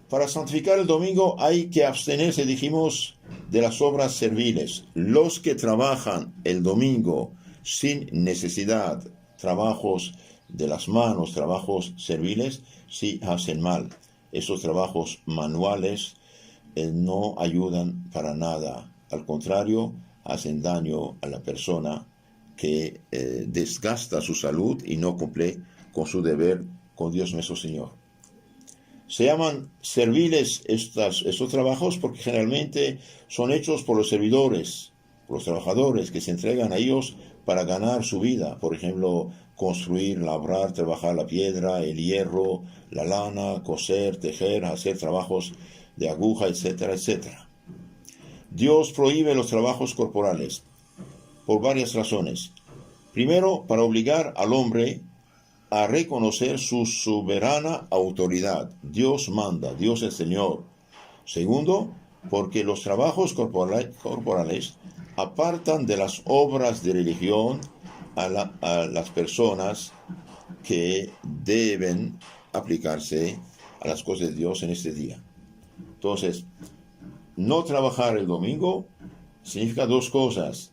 Para santificar el domingo hay que abstenerse, dijimos, de las obras serviles. Los que trabajan el domingo sin necesidad, trabajos de las manos, trabajos serviles, sí hacen mal. Esos trabajos manuales no ayudan para nada. Al contrario, hacen daño a la persona que desgasta su salud y no cumple con su deber con Dios nuestro Señor. Se llaman serviles estos trabajos porque generalmente son hechos por los servidores, por los trabajadores que se entregan a ellos para ganar su vida. Por ejemplo, construir, labrar, trabajar la piedra, el hierro, la lana, coser, tejer, hacer trabajos de aguja, etcétera, etcétera. Dios prohíbe los trabajos corporales por varias razones. Primero, para obligar al hombre a reconocer su soberana autoridad. Dios manda, Dios es Señor. Segundo, porque los trabajos corporales apartan de las obras de religión a las personas que deben aplicarse a las cosas de Dios en este día. Entonces, no trabajar el domingo significa dos cosas.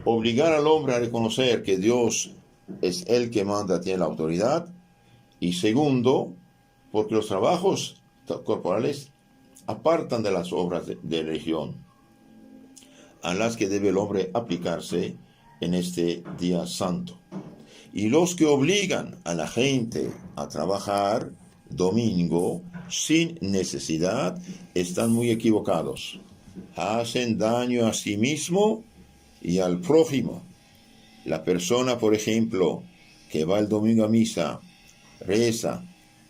Obligar al hombre a reconocer que Dios es el que manda, tiene la autoridad. Y segundo, porque los trabajos corporales apartan de las obras de religión a las que debe el hombre aplicarse en este día santo. Y los que obligan a la gente a trabajar domingo sin necesidad están muy equivocados. Hacen daño a sí mismo y al prójimo. La persona, por ejemplo, que va el domingo a misa, reza,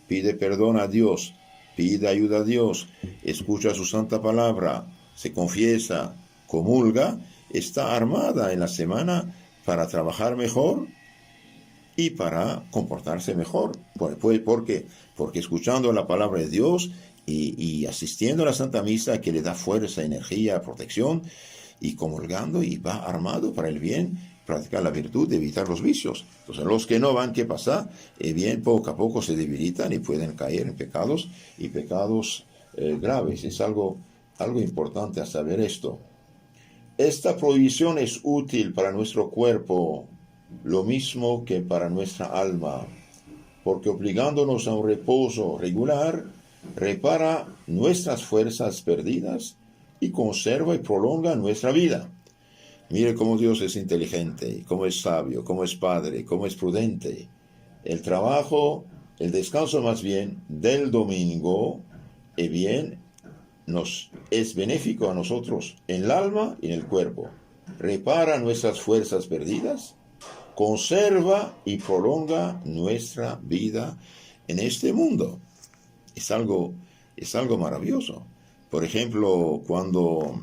pide perdón a Dios, pide ayuda a Dios, escucha su santa palabra, se confiesa, comulga, está armada en la semana para trabajar mejor y para comportarse mejor. ¿Por qué? Porque escuchando la palabra de Dios y asistiendo a la Santa Misa, que le da fuerza, energía, protección, y comulgando, y va armado para el bien, practicar la virtud de evitar los vicios. Entonces, los que no van, ¿qué pasa? Bien, poco a poco se debilitan y pueden caer en pecados, y pecados graves. Es algo importante a saber esto. Esta prohibición es útil para nuestro cuerpo, lo mismo que para nuestra alma, porque obligándonos a un reposo regular, repara nuestras fuerzas perdidas y conserva y prolonga nuestra vida. Mire cómo Dios es inteligente, cómo es sabio, cómo es padre, cómo es prudente. El trabajo, el descanso más bien del domingo, bien, nos es benéfico a nosotros en el alma y en el cuerpo. Repara nuestras fuerzas perdidas, conserva y prolonga nuestra vida en este mundo. Es algo maravilloso. Por ejemplo, cuando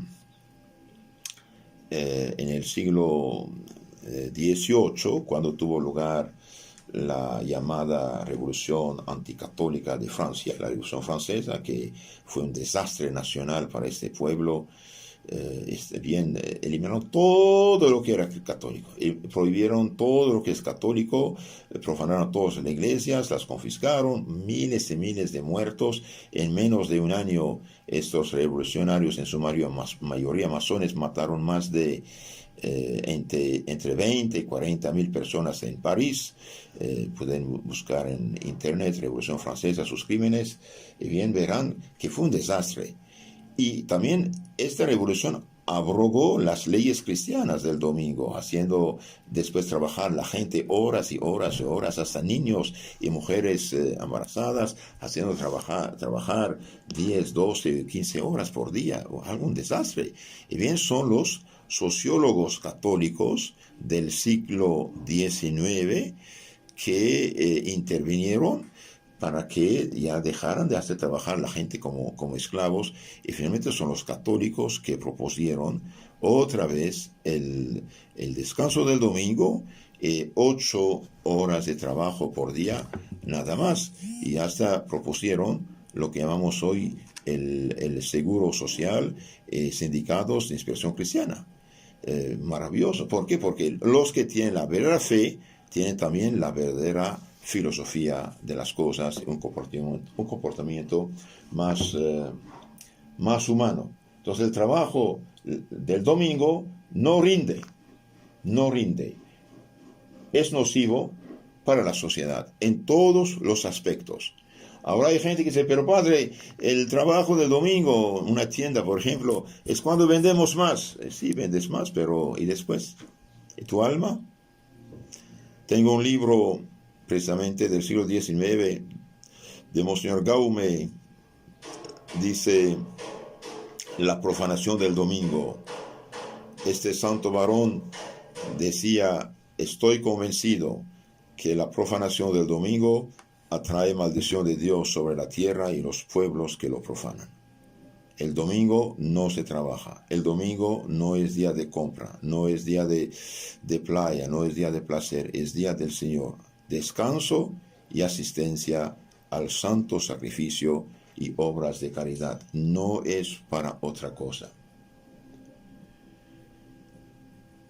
en el siglo XVIII, cuando tuvo lugar la llamada Revolución Anticatólica de Francia, la Revolución Francesa, que fue un desastre nacional para este pueblo, eliminaron todo lo que era católico, prohibieron todo lo que es católico, profanaron todas las iglesias, las confiscaron, miles y miles de muertos. En menos de un año, estos revolucionarios, en su mayoría masones, mataron más de entre 20 y 40 mil personas en París. Pueden buscar en internet Revolución Francesa, sus crímenes, y bien verán que fue un desastre. Y también esta revolución abrogó las leyes cristianas del domingo, haciendo después trabajar la gente horas y horas y horas, hasta niños y mujeres embarazadas, haciendo trabajar 10, 12, 15 horas por día, algún desastre. Y bien, son los sociólogos católicos del siglo XIX que intervinieron para que ya dejaran de hacer trabajar a la gente como esclavos, y finalmente son los católicos que propusieron otra vez el descanso del domingo, 8 horas de trabajo por día, nada más, y hasta propusieron lo que llamamos hoy el seguro social, sindicatos de inspiración cristiana. Maravilloso. ¿Por qué? Porque los que tienen la verdadera fe tienen también la verdadera filosofía de las cosas, un comportamiento más humano. Entonces el trabajo del domingo no rinde, es nocivo para la sociedad en todos los aspectos. Ahora hay gente que dice, pero padre, el trabajo del domingo, una tienda, por ejemplo, es cuando vendemos más. Sí, vendes más, pero ¿y después? ¿Y tu alma? Tengo un libro precisamente del siglo XIX de Monseñor Gaume, dice la profanación del domingo. Este santo varón decía, estoy convencido que la profanación del domingo atrae maldición de Dios sobre la tierra y los pueblos que lo profanan. El domingo no se trabaja, el domingo no es día de compra, no es día de playa, no es día de placer, es día del Señor. Descanso y asistencia al santo sacrificio y obras de caridad. No es para otra cosa.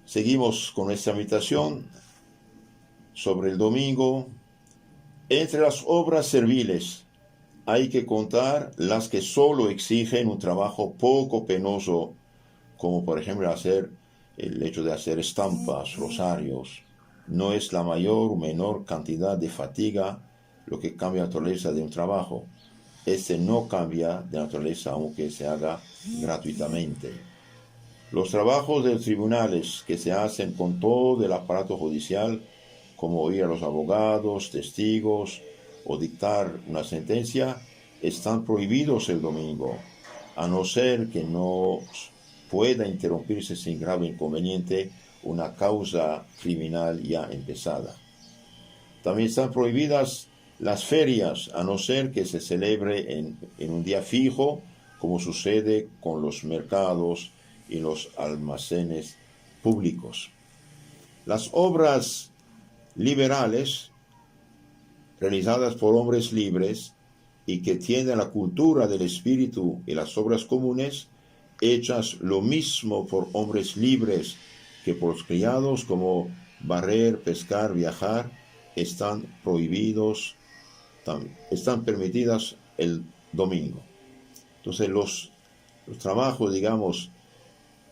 Seguimos con esta invitación sobre el domingo. Entre las obras serviles hay que contar las que solo exigen un trabajo poco penoso, como por ejemplo el hecho de hacer estampas, rosarios. No es la mayor o menor cantidad de fatiga lo que cambia la naturaleza de un trabajo. Este no cambia de naturaleza aunque se haga gratuitamente. Los trabajos de los tribunales que se hacen con todo el aparato judicial, como oír a los abogados, testigos o dictar una sentencia, están prohibidos el domingo, a no ser que no pueda interrumpirse sin grave inconveniente una causa criminal ya empezada. También están prohibidas las ferias, a no ser que se celebre en un día fijo, como sucede con los mercados y los almacenes públicos. Las obras liberales, realizadas por hombres libres y que tienen la cultura del espíritu y las obras comunes, hechas lo mismo por hombres libres que por los criados, como barrer, pescar, viajar, están permitidas el domingo. Entonces los trabajos, digamos,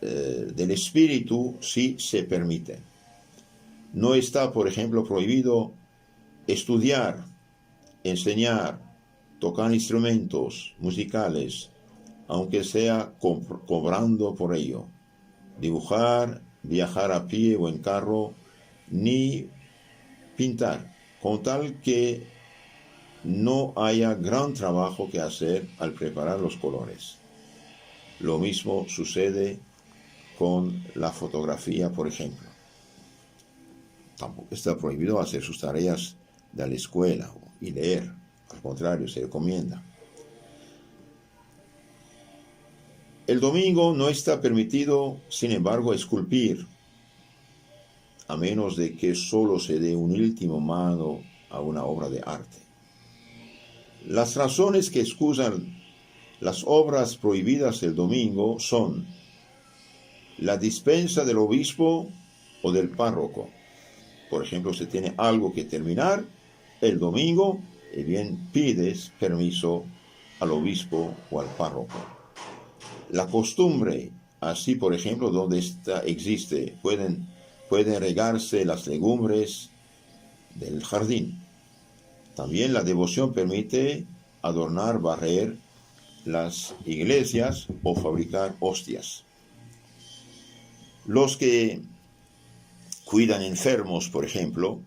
del espíritu sí se permiten. No está, por ejemplo, prohibido estudiar, enseñar, tocar instrumentos musicales, aunque sea cobrando por ello. Dibujar, viajar a pie o en carro, ni pintar, con tal que no haya gran trabajo que hacer al preparar los colores. Lo mismo sucede con la fotografía, por ejemplo. Tampoco está prohibido hacer sus tareas de la escuela y leer. Al contrario, se recomienda. El domingo no está permitido, sin embargo, esculpir, a menos de que solo se dé un último mano a una obra de arte. Las razones que excusan las obras prohibidas el domingo son la dispensa del obispo o del párroco. Por ejemplo, se tiene algo que terminar el domingo, y bien pides permiso al obispo o al párroco. La costumbre, así por ejemplo, donde existe, pueden regarse las legumbres del jardín. También la devoción permite adornar, barrer las iglesias o fabricar hostias. Los que cuidan enfermos, por ejemplo,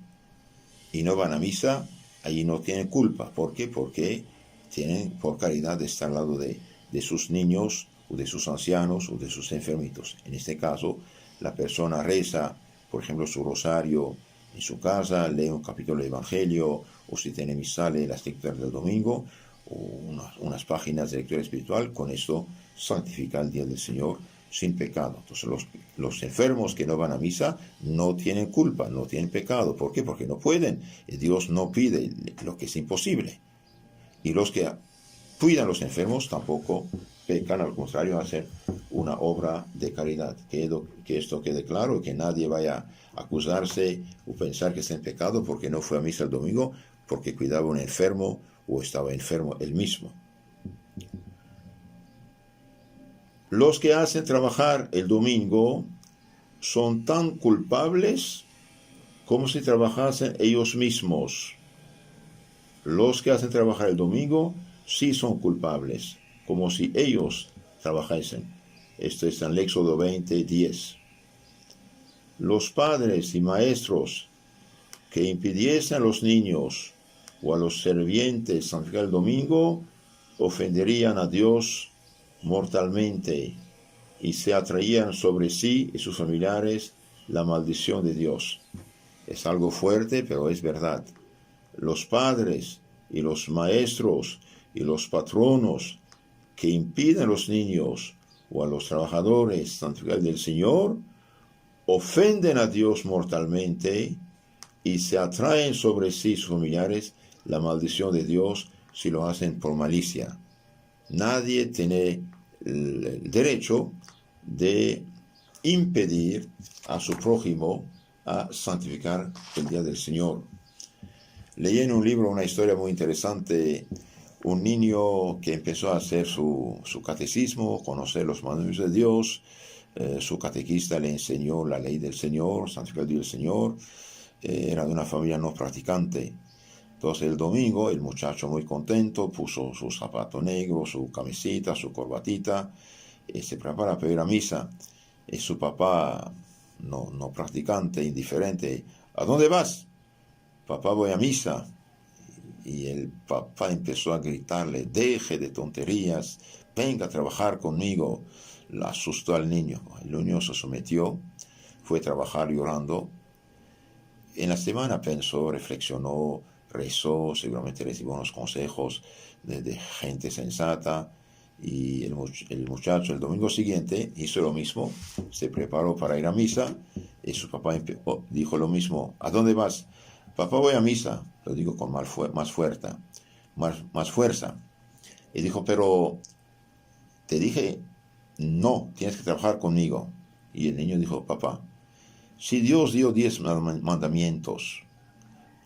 y no van a misa, allí no tienen culpa. ¿Por qué? Porque tienen por caridad de estar al lado de sus niños, o de sus ancianos, o de sus enfermitos. En este caso, la persona reza, por ejemplo, su rosario en su casa, lee un capítulo del Evangelio, o si tiene misa, lee las lecturas del domingo, o unas páginas de lectura espiritual. Con esto santifica el día del Señor sin pecado. Entonces los enfermos que no van a misa no tienen culpa, no tienen pecado. ¿Por qué? Porque no pueden. Dios no pide lo que es imposible. Y los que cuidan a los enfermos tampoco pecan, al contrario, hacen una obra de caridad. Que esto quede claro, que nadie vaya a acusarse o pensar que está en pecado porque no fue a misa el domingo, porque cuidaba a un enfermo o estaba enfermo él mismo. Los que hacen trabajar el domingo son tan culpables como si trabajasen ellos mismos. Los que hacen trabajar el domingo sí son culpables, como si ellos trabajasen. Esto está en el Éxodo 20:10. Los padres y maestros que impidiesen a los niños o a los sirvientes santificar el domingo ofenderían a Dios mortalmente y se atraían sobre sí y sus familiares la maldición de Dios. Es algo fuerte, pero es verdad. Los padres y los maestros y los patronos que impiden a los niños o a los trabajadores santificar del Señor ofenden a Dios mortalmente y se atraen sobre sí sus familiares la maldición de Dios si lo hacen por malicia. Nadie tiene el derecho de impedir a su prójimo a santificar el día del Señor. Leí en un libro una historia muy interesante, un niño que empezó a hacer su catecismo, conocer los mandamientos de Dios, su catequista le enseñó la ley del Señor, santificar el día del Señor, era de una familia no practicante. Entonces el domingo el muchacho muy contento puso su zapato negro, su camisita, su corbatita, se prepara para ir a misa. Y su papá, no practicante, indiferente, ¿a dónde vas? Papá, voy a misa. Y el papá empezó a gritarle, deje de tonterías, venga a trabajar conmigo. Lo asustó al niño. El niño se sometió, fue a trabajar llorando. En la semana pensó, reflexionó, rezó, seguramente recibió unos consejos de gente sensata. Y el muchacho el domingo siguiente hizo lo mismo, se preparó para ir a misa y su papá dijo lo mismo, ¿a dónde vas? Papá, voy a misa, lo digo con más fuerza. Y dijo, pero te dije, no, tienes que trabajar conmigo. Y el niño dijo, papá, si Dios dio 10 mandamientos,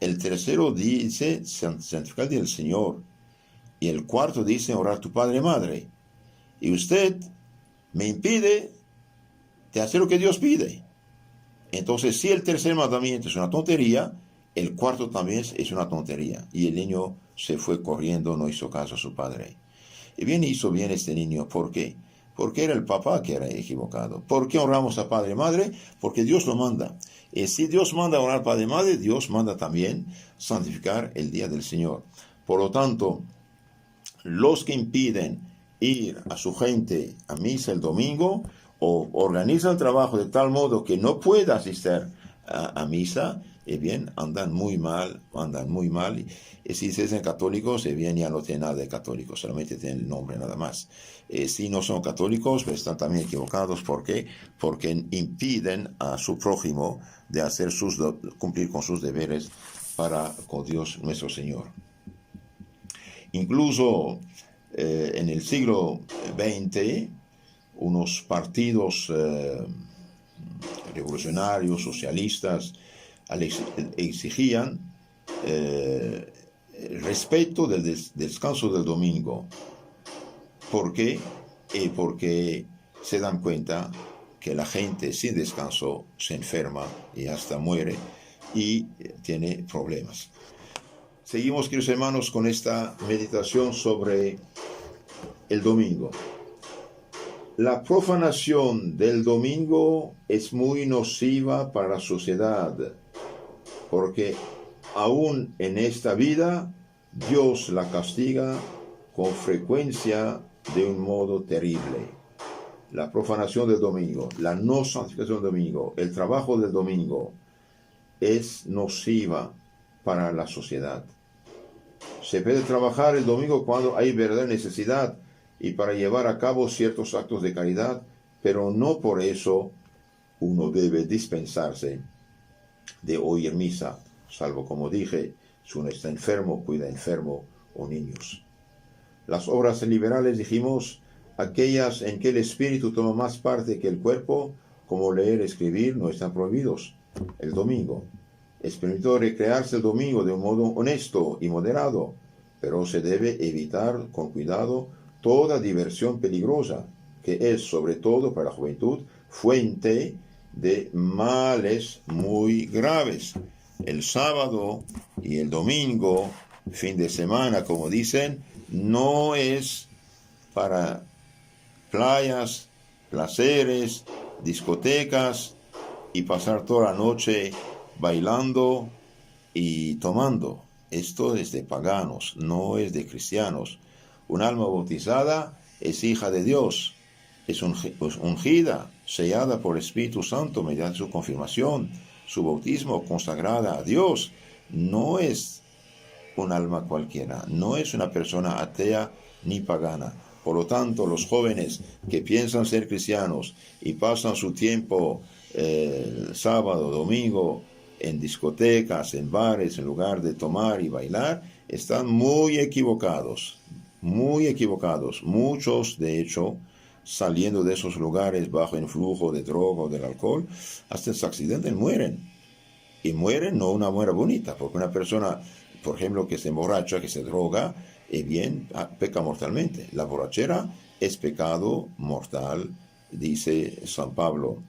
el tercero dice santificar el día del Señor, y el cuarto dice orar a tu padre y madre, y usted me impide de hacer lo que Dios pide. Entonces, si el tercer mandamiento es una tontería, el cuarto también es una tontería. Y el niño se fue corriendo, no hizo caso a su padre. Y bien hizo bien este niño, ¿por qué? Porque era el papá que era equivocado. ¿Por qué honramos a padre y madre? Porque Dios lo manda. Y si Dios manda orar a padre y madre, Dios manda también santificar el día del Señor. Por lo tanto, los que impiden ir a su gente a misa el domingo o organizan el trabajo de tal modo que no pueda asistir a misa, bien, andan muy mal. Y si se dicen católicos, bien, ya no tienen nada de católicos, solamente tienen el nombre nada más. Si no son católicos, pues están también equivocados. ¿Por qué? Porque impiden a su prójimo de hacer cumplir con sus deberes para con Dios nuestro Señor. Incluso en el siglo XX, unos partidos revolucionarios, socialistas, exigían el respeto del descanso del domingo. ¿Por qué? Porque se dan cuenta que la gente sin descanso se enferma y hasta muere y tiene problemas. Seguimos, queridos hermanos, con esta meditación sobre el domingo. La profanación del domingo es muy nociva para la sociedad, porque aún en esta vida Dios la castiga con frecuencia de un modo terrible. La profanación del domingo, la no santificación del domingo, el trabajo del domingo es nociva para la sociedad. Se puede trabajar el domingo cuando hay verdadera necesidad y para llevar a cabo ciertos actos de caridad, pero no por eso uno debe dispensarse de oír misa, salvo, como dije, si uno está enfermo, cuida enfermo o niños. Las obras liberales, dijimos, aquellas en que el espíritu toma más parte que el cuerpo, como leer, escribir, no están prohibidos. El domingo. Es permitido recrearse el domingo de un modo honesto y moderado, pero se debe evitar con cuidado toda diversión peligrosa, que es, sobre todo para la juventud, fuente de males muy graves. El sábado y el domingo, fin de semana, como dicen, no es para playas, placeres, discotecas y pasar toda la noche bailando y tomando. Esto es de paganos, no es de cristianos. Un alma bautizada es hija de Dios, es ungida, sellada por el Espíritu Santo mediante su confirmación, su bautismo, consagrada a Dios. No es un alma cualquiera, no es una persona atea ni pagana. Por lo tanto, los jóvenes que piensan ser cristianos y pasan su tiempo sábado, domingo, en discotecas, en bares, en lugar de tomar y bailar, están muy equivocados, muy equivocados. Muchos, de hecho, saliendo de esos lugares bajo influjo de droga o del alcohol, hasta se accidenten, mueren. Y mueren no una muerte bonita, porque una persona, por ejemplo, que se emborracha, que se droga, bien, peca mortalmente. La borrachera es pecado mortal, dice San Pablo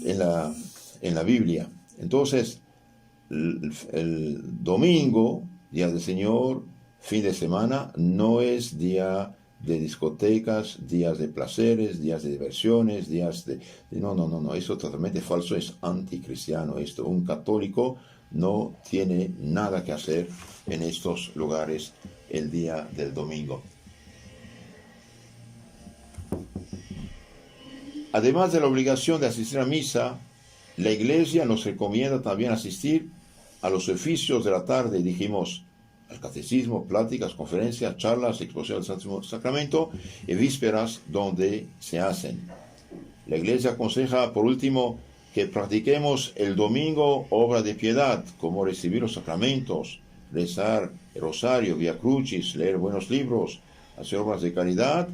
en la Biblia. Entonces, el domingo, día del Señor, fin de semana, no es día de discotecas, días de placeres, días de diversiones, días de... No, eso es totalmente falso, es anticristiano esto. Un católico no tiene nada que hacer en estos lugares el día del domingo. Además de la obligación de asistir a misa, la Iglesia nos recomienda también asistir a los oficios de la tarde, dijimos, al catecismo, pláticas, conferencias, charlas, exposición del Santo Sacramento y vísperas donde se hacen. La Iglesia aconseja, por último, que practiquemos el domingo obra de piedad, como recibir los sacramentos, rezar el rosario, vía crucis, leer buenos libros, hacer obras de caridad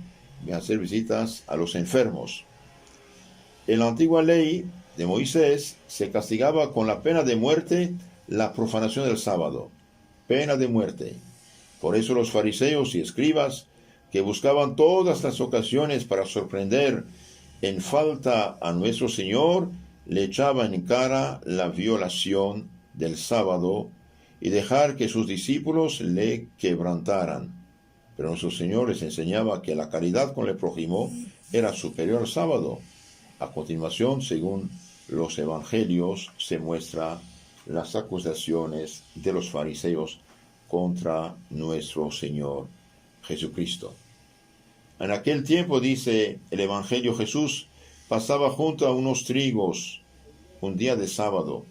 y hacer visitas a los enfermos. En la antigua ley de Moisés se castigaba con la pena de muerte la profanación del sábado. Pena de muerte. Por eso los fariseos y escribas, que buscaban todas las ocasiones para sorprender en falta a nuestro Señor, le echaban en cara la violación del sábado y dejar que sus discípulos le quebrantaran. Pero nuestro Señor les enseñaba que la caridad con el prójimo era superior al sábado. A continuación, según los evangelios, se muestra las acusaciones de los fariseos contra nuestro Señor Jesucristo. En aquel tiempo, dice el Evangelio, Jesús pasaba junto a unos trigos un día de sábado,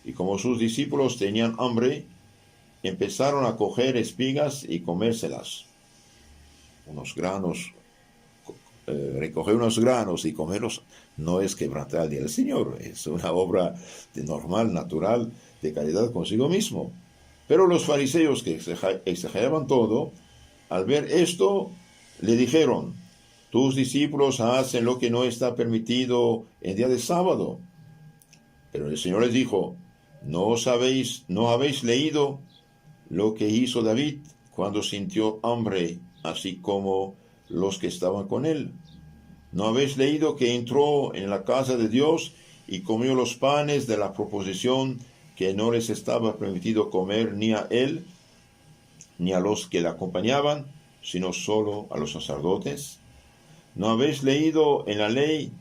y como sus discípulos tenían hambre, empezaron a coger espigas y comérselas. Unos granos, recoger unos granos y comerlos no es quebrantar al día del Señor, es una obra normal, natural, de caridad consigo mismo. Pero los fariseos, que exageraban todo, al ver esto, le dijeron: tus discípulos hacen lo que no está permitido en día de sábado. Pero el Señor les dijo: ¿no habéis leído lo que hizo David cuando sintió hambre, así como los que estaban con él? ¿No habéis leído que entró en la casa de Dios y comió los panes de la proposición que no les estaba permitido comer ni a él, ni a los que le acompañaban, sino solo a los sacerdotes? ¿No habéis leído en la ley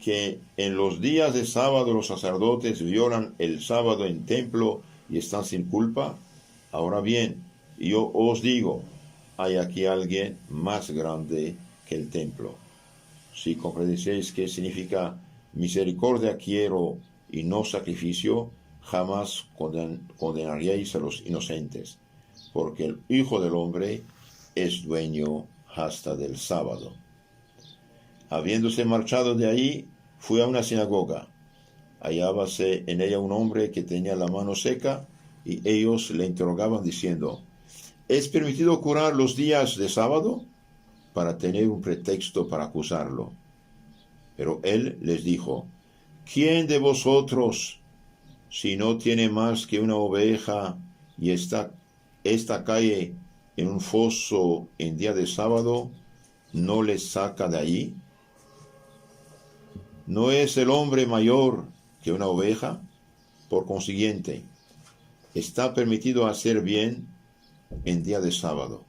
que en los días de sábado los sacerdotes violan el sábado en templo y están sin culpa? Ahora bien, yo os digo, hay aquí alguien más grande que el templo. Si comprendéis qué significa misericordia quiero y no sacrificio, jamás condenaríais a los inocentes, porque el Hijo del Hombre es dueño hasta del sábado. Habiéndose marchado de ahí, fue a una sinagoga. Hallábase en ella un hombre que tenía la mano seca, y ellos le interrogaban diciendo: ¿es permitido curar los días de sábado? para tener un pretexto para acusarlo. Pero él les dijo: ¿quién de vosotros, si no tiene más que una oveja y esta cae en un foso en día de sábado, no le saca de allí? ¿No es el hombre mayor que una oveja? Por consiguiente, está permitido hacer bien en día de sábado.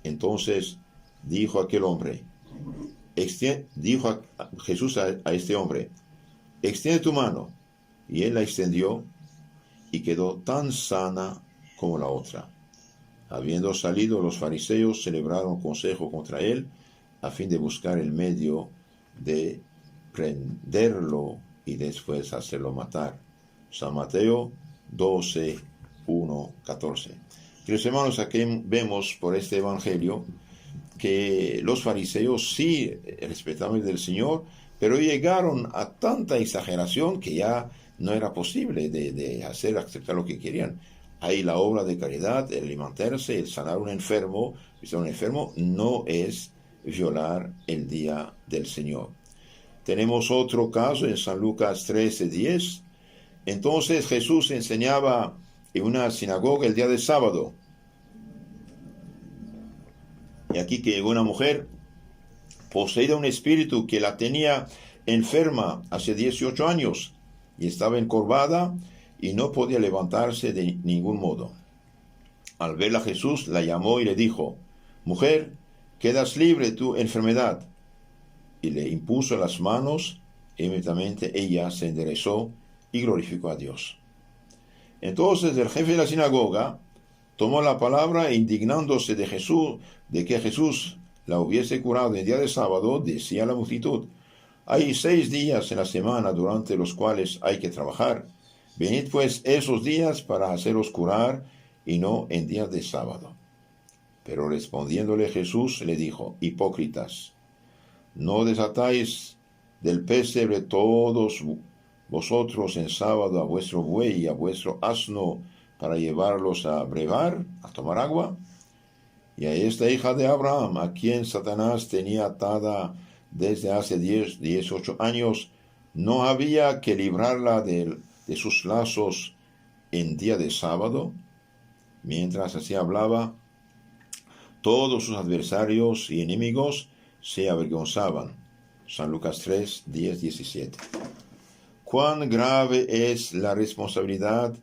Entonces dijo aquel hombre, dijo Jesús a este hombre: extiende tu mano. Y él la extendió y quedó tan sana como la otra. Habiendo salido, los fariseos celebraron consejo contra él a fin de buscar el medio de prenderlo y después hacerlo matar. San Mateo 12, 1, 14. Queridos hermanos, aquí vemos por este evangelio que los fariseos sí respetaban del Señor, pero llegaron a tanta exageración que ya no era posible de aceptar lo que querían. Ahí la obra de caridad, el alimentarse, el sanar a un enfermo, visitar a un enfermo, no es violar el día del Señor. Tenemos otro caso en San Lucas 13, 10. Entonces Jesús enseñaba en una sinagoga el día de sábado. Y aquí que llegó una mujer poseída de un espíritu que la tenía enferma hace 18 años y estaba encorvada y no podía levantarse de ningún modo. Al verla Jesús la llamó y le dijo: mujer, quedas libre de tu enfermedad. Y le impuso las manos, e inmediatamente ella se enderezó y glorificó a Dios. Entonces el jefe de la sinagoga tomó la palabra e indignándose de que Jesús la hubiese curado en día de sábado, decía a la multitud: hay 6 días en la semana durante los cuales hay que trabajar. Venid pues esos días para haceros curar, y no en días de sábado. Pero respondiéndole Jesús le dijo: hipócritas, ¿no desatáis del pesebre todos vosotros en sábado a vuestro buey y a vuestro asno para llevarlos a brevar, a tomar agua? Y a esta hija de Abraham, a quien Satanás tenía atada desde hace 18 años, ¿no había que librarla de sus lazos en día de sábado? Mientras así hablaba, todos sus adversarios y enemigos se avergonzaban. San Lucas 3, 10, 17. Cuán grave es la responsabilidad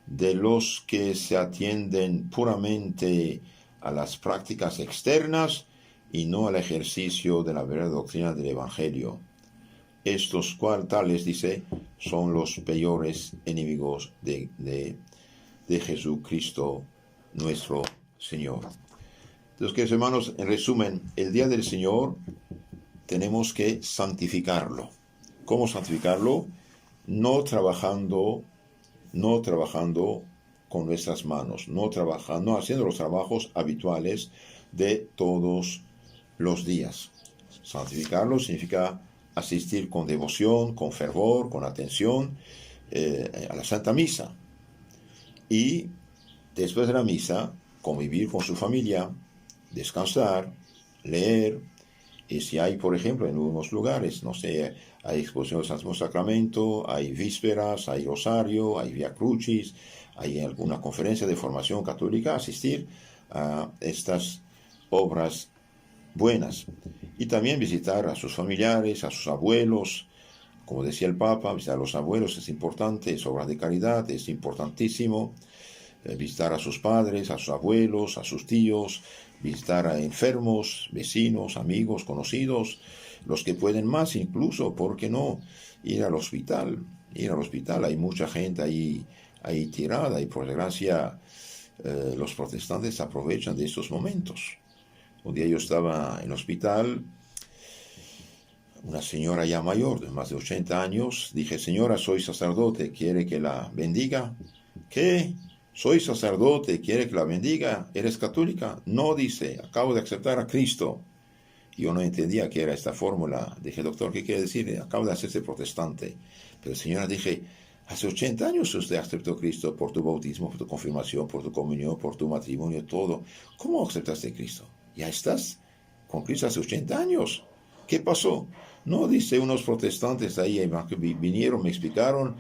de los que se atienden puramente a las prácticas externas y no al ejercicio de la verdadera doctrina del Evangelio. Estos cuartales, dice, son los peores enemigos de Jesucristo nuestro Señor. Entonces, queridos hermanos, en resumen, el día del Señor tenemos que santificarlo. ¿Cómo santificarlo? No trabajando con nuestras manos, no haciendo los trabajos habituales de todos los días. Santificarlo significa asistir con devoción, con fervor, con atención a la Santa Misa. Y después de la misa, convivir con su familia, descansar, leer. Y si hay, por ejemplo, en algunos lugares, no sé, hay exposición del Santísimo Sacramento, hay vísperas, hay rosario, hay Via Crucis, hay alguna conferencia de formación católica, asistir a estas obras buenas. Y también visitar a sus familiares, a sus abuelos. Como decía el Papa, visitar a los abuelos es importante, es obra de caridad, es importantísimo. Visitar a sus padres, a sus abuelos, a sus tíos, visitar a enfermos, vecinos, amigos, conocidos, los que pueden más incluso, ¿por qué no? Ir al hospital, hay mucha gente ahí tirada y por desgracia los protestantes aprovechan de estos momentos. Un día yo estaba en el hospital, una señora ya mayor, de más de 80 años, dije: señora, soy sacerdote, ¿quiere que la bendiga? ¿Qué? ¿Soy sacerdote, quiere que la bendiga? ¿Eres católica? No, dice, acabo de aceptar a Cristo. Yo no entendía qué era esta fórmula. Dije: doctor, ¿qué quiere decir? Acabo de hacerse protestante. Pero señora, dije, hace 80 años usted aceptó a Cristo por tu bautismo, por tu confirmación, por tu comunión, por tu matrimonio, todo. ¿Cómo aceptaste a Cristo? ¿Ya estás Cristo hace 80 años. ¿Qué pasó? No, dice, unos protestantes ahí vinieron, me explicaron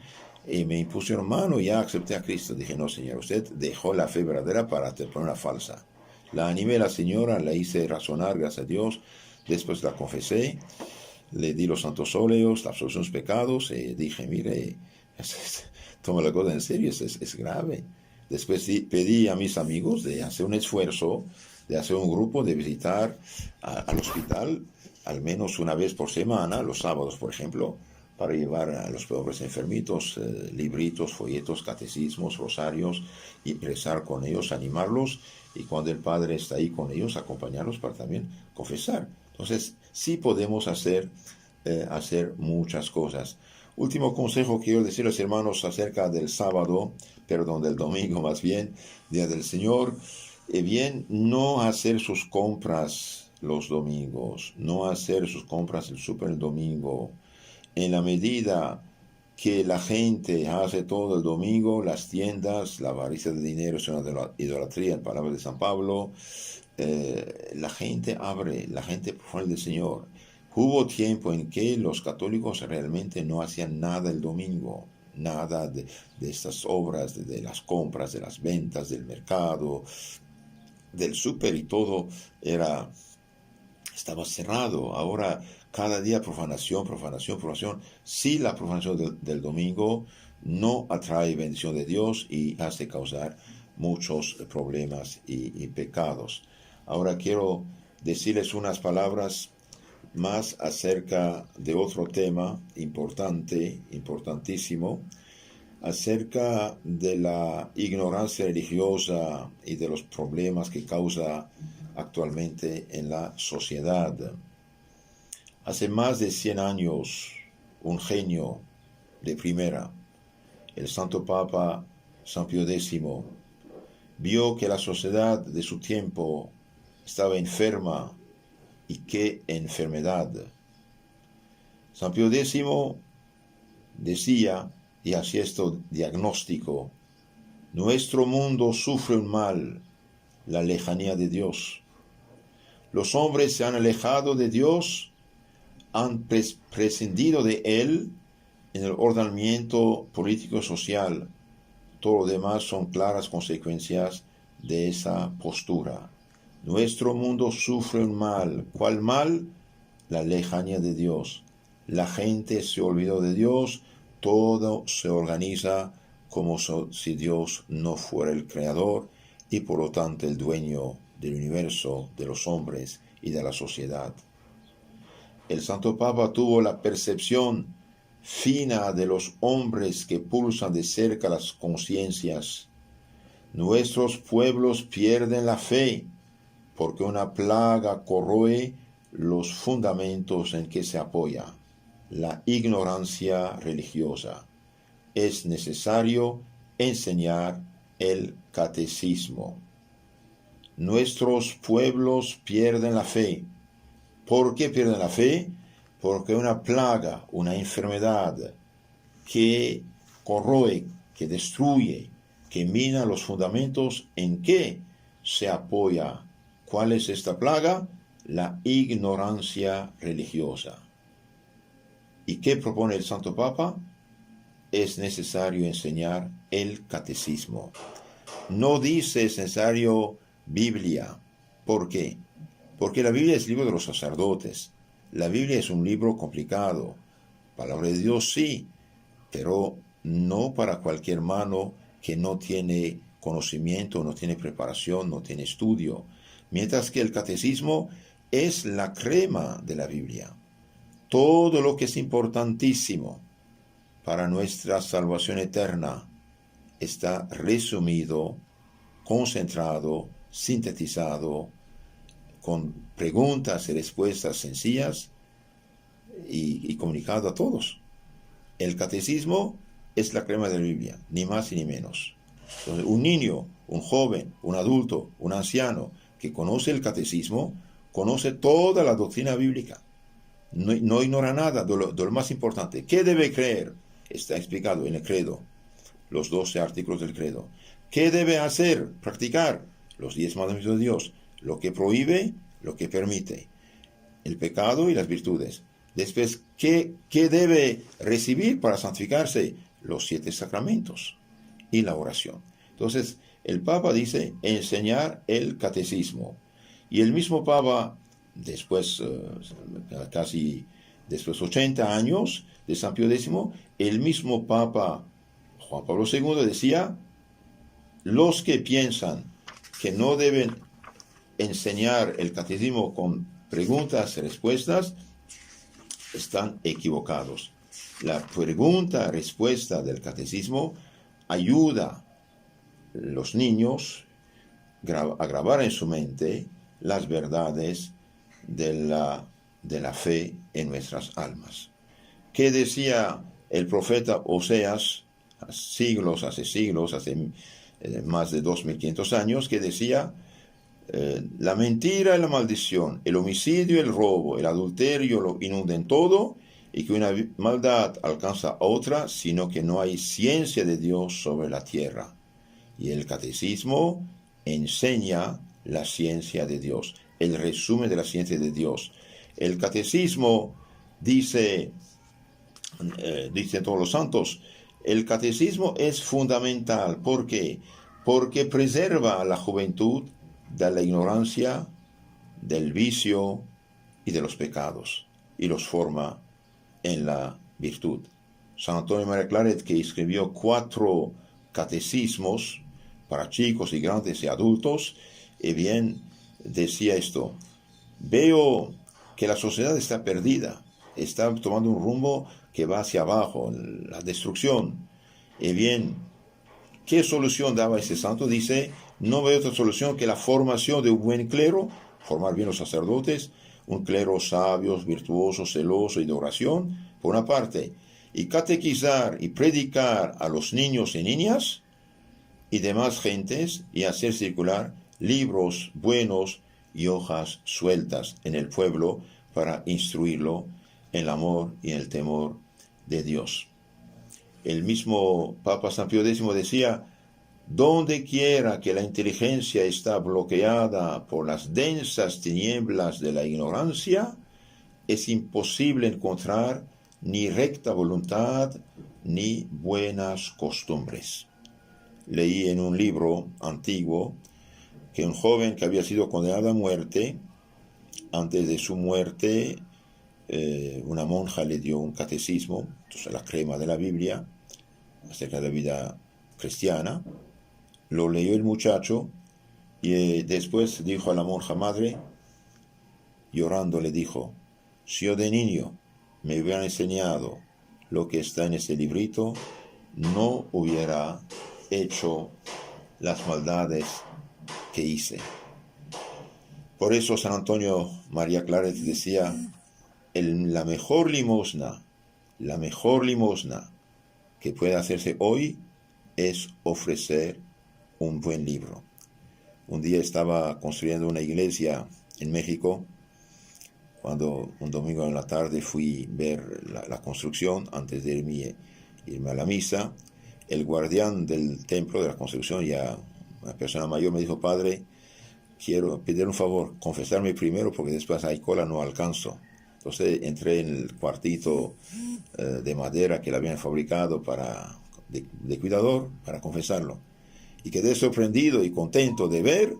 y me impusieron mano y ya acepté a Cristo. Dije, no, señor, usted dejó la fe verdadera para poner una falsa. La animé a la señora, la hice razonar, gracias a Dios. Después la confesé, le di los santos óleos, la absolución de los pecados, y dije, mire, toma la cosa en serio, es grave. Después pedí a mis amigos de hacer un esfuerzo, de hacer un grupo, de visitar al hospital al menos una vez por semana, los sábados, por ejemplo, para llevar a los pobres enfermitos libritos, folletos, catecismos, rosarios, y rezar con ellos, animarlos, y cuando el Padre está ahí con ellos, acompañarlos para también confesar. Entonces, sí podemos hacer muchas cosas. Último consejo que quiero decirles, hermanos, acerca del sábado, perdón, del domingo más bien, Día del Señor. Bien, no hacer sus compras los domingos, no hacer sus compras el súper el domingo. En la medida que la gente hace todo el domingo, las tiendas, la avaricia de dinero es una idolatría, en palabras de San Pablo, la gente abre, la gente profana del Señor. Hubo tiempo en que los católicos realmente no hacían nada el domingo, nada de estas obras, de las compras, de las ventas, del mercado, del súper, y todo estaba cerrado. Ahora cada día profanación. Sí, la profanación del domingo no atrae bendición de Dios y hace causar muchos problemas y pecados. Ahora quiero decirles unas palabras más acerca de otro tema importantísimo, acerca de la ignorancia religiosa y de los problemas que causa actualmente en la sociedad. Hace más de 100 años, un genio de primera, el Santo Papa San Pío X, vio que la sociedad de su tiempo estaba enferma, y qué enfermedad. San Pío X decía, y hacía este diagnóstico: nuestro mundo sufre un mal, la lejanía de Dios. Los hombres se han alejado de Dios, han prescindido de Él en el ordenamiento político-social. Todo lo demás son claras consecuencias de esa postura. Nuestro mundo sufre un mal. ¿Cuál mal? La lejanía de Dios. La gente se olvidó de Dios, todo se organiza como si Dios no fuera el creador y por lo tanto el dueño del universo, de los hombres y de la sociedad. El Santo Papa tuvo la percepción fina de los hombres que pulsan de cerca las conciencias. Nuestros pueblos pierden la fe porque una plaga corroe los fundamentos en que se apoya, la ignorancia religiosa. Es necesario enseñar el catecismo. Nuestros pueblos pierden la fe. ¿Por qué pierden la fe? Porque una plaga, una enfermedad que corroe, que destruye, que mina los fundamentos en que se apoya. ¿Cuál es esta plaga? La ignorancia religiosa. ¿Y qué propone el Santo Papa? Es necesario enseñar el catecismo. No dice es necesario Biblia. ¿Por qué? Porque la Biblia es el libro de los sacerdotes. La Biblia es un libro complicado. Palabra de Dios sí, pero no para cualquier mano que no tiene conocimiento, no tiene preparación, no tiene estudio. Mientras que el catecismo es la crema de la Biblia. Todo lo que es importantísimo para nuestra salvación eterna está resumido, concentrado, sintetizado, con preguntas y respuestas sencillas y comunicado a todos. El catecismo es la crema de la Biblia, ni más ni menos. Entonces, un niño, un joven, un adulto, un anciano que conoce el catecismo, conoce toda la doctrina bíblica. No ignora nada de lo más importante. ¿Qué debe creer? Está explicado en el credo, los 12 artículos del credo. ¿Qué debe hacer? Practicar los 10 mandamientos de Dios. Lo que prohíbe, lo que permite. el pecado y las virtudes. Después, ¿qué debe recibir para santificarse? Los 7 sacramentos y la oración. Entonces, el Papa dice enseñar el catecismo. Y el mismo Papa, después, casi después 80 años de San Pío X, el mismo Papa Juan Pablo II decía, los que piensan que no deben enseñar el catecismo con preguntas y respuestas, están equivocados. La pregunta-respuesta del catecismo ayuda a los niños a grabar en su mente las verdades de la fe en nuestras almas. ¿Qué decía el profeta Oseas hace siglos, hace más de 2500 años, que decía, la mentira y la maldición, el homicidio y el robo, el adulterio lo inunden todo, y que una maldad alcanza a otra, sino que no hay ciencia de Dios sobre la tierra. Y el catecismo enseña la ciencia de Dios, el resumen de la ciencia de Dios. El catecismo dice todos los santos, el catecismo es fundamental. ¿Por qué? Porque preserva a la juventud de la ignorancia, del vicio y de los pecados, y los forma en la virtud. San Antonio María Claret, que escribió 4 catecismos para chicos y grandes y adultos, bien decía esto: veo que la sociedad está perdida, está tomando un rumbo que va hacia abajo, la destrucción. Bien, ¿qué solución daba ese santo? Dice, no veo otra solución que la formación de un buen clero, formar bien los sacerdotes, un clero sabio, virtuoso, celoso y de oración, por una parte, y catequizar y predicar a los niños y niñas y demás gentes, y hacer circular libros buenos y hojas sueltas en el pueblo para instruirlo en el amor y en el temor de Dios. El mismo Papa San Pío X decía, donde quiera que la inteligencia está bloqueada por las densas tinieblas de la ignorancia, es imposible encontrar ni recta voluntad ni buenas costumbres. Leí en un libro antiguo que un joven que había sido condenado a muerte, antes de su muerte, una monja le dio un catecismo, entonces la crema de la Biblia, acerca de la vida cristiana. Lo leyó el muchacho y después dijo a la monja madre, llorando le dijo, si yo de niño me hubieran enseñado lo que está en ese librito, no hubiera hecho las maldades que hice. Por eso San Antonio María Claret decía, la mejor limosna que puede hacerse hoy es ofrecer un buen libro. Un día estaba construyendo una iglesia en México, cuando un domingo en la tarde fui a ver la construcción antes de irme a la misa. El guardián del templo de la construcción, ya una persona mayor, me dijo, padre, quiero pedir un favor, confesarme primero porque después hay cola, no alcanzo. Entonces entré en el cuartito de madera que le habían fabricado de cuidador para confesarlo. Y quedé sorprendido y contento de ver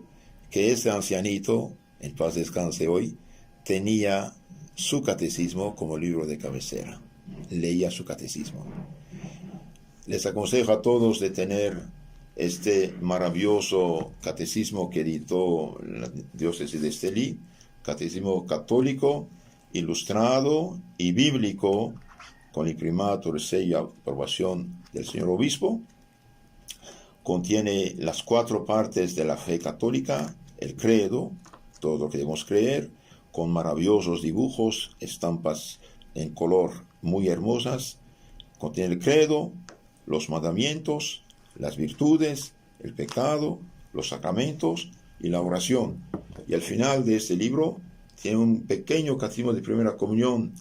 que ese ancianito, en paz descanse hoy, tenía su catecismo como libro de cabecera. Leía su catecismo. Les aconsejo a todos de tener este maravilloso catecismo que editó la diócesis de Estelí, catecismo católico, ilustrado y bíblico, con el primato, el sello y aprobación del señor obispo. Contiene las 4 partes de la fe católica, el credo, todo lo que debemos creer, con maravillosos dibujos, estampas en color muy hermosas. Contiene el credo, los mandamientos, las virtudes, el pecado, los sacramentos y la oración. Y al final de este libro tiene un pequeño catecismo de primera comunión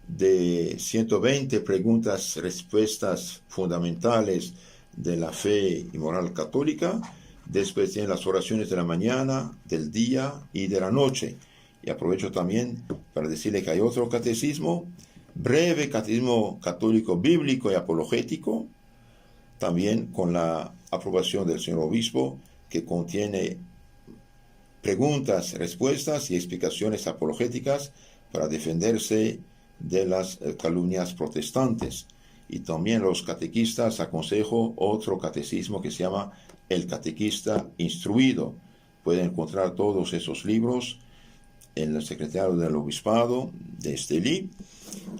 de 120 preguntas, respuestas fundamentales de la fe y moral católica. Después tiene las oraciones de la mañana, del día y de la noche. Y aprovecho también para decirle que hay otro catecismo, breve catecismo católico bíblico y apologético, también con la aprobación del señor obispo, que contiene preguntas, respuestas y explicaciones apologéticas para defenderse de las calumnias protestantes. Y también los catequistas aconsejo otro catecismo que se llama El Catequista Instruido. Pueden encontrar todos esos libros en el secretario del obispado de Estelí,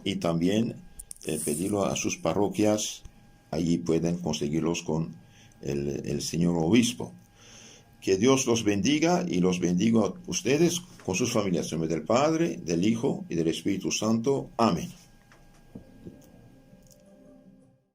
y también pedirlo a sus parroquias. Allí pueden conseguirlos con el señor obispo. Que Dios los bendiga y los bendiga a ustedes con sus familias. En nombre del Padre, del Hijo y del Espíritu Santo. Amén.